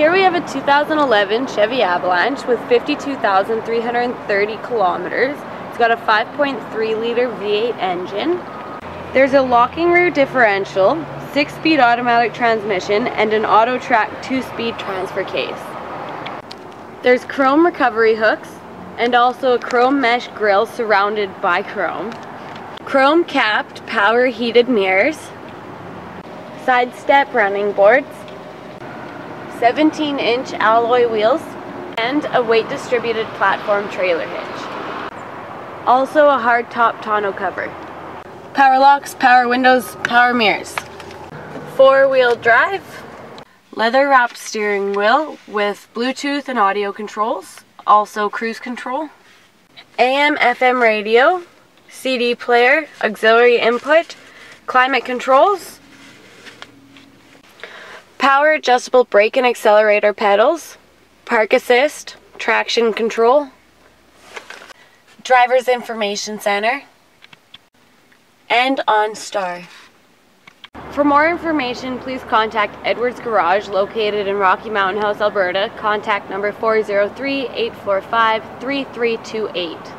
Here we have a 2011 Chevy Avalanche with 52,330 kilometers. It's got a 5.3-liter V8 engine. There's a locking rear differential, 6-speed automatic transmission, and an auto-track 2-speed transfer case. There's chrome recovery hooks and also a chrome mesh grille surrounded by chrome. Chrome capped power heated mirrors, side step running boards, 17-inch alloy wheels, and a weight distributed platform trailer hitch. Also a hard top tonneau cover. Power locks, power windows, power mirrors. 4-wheel drive, leather wrapped steering wheel with Bluetooth and audio controls, also cruise control, AM FM radio, CD player, auxiliary input, climate controls, power adjustable brake and accelerator pedals, park assist, traction control, driver's information center, and OnStar. For more information, please contact Edwards Garage, located in Rocky Mountain House, Alberta. Contact number 403-845-3328.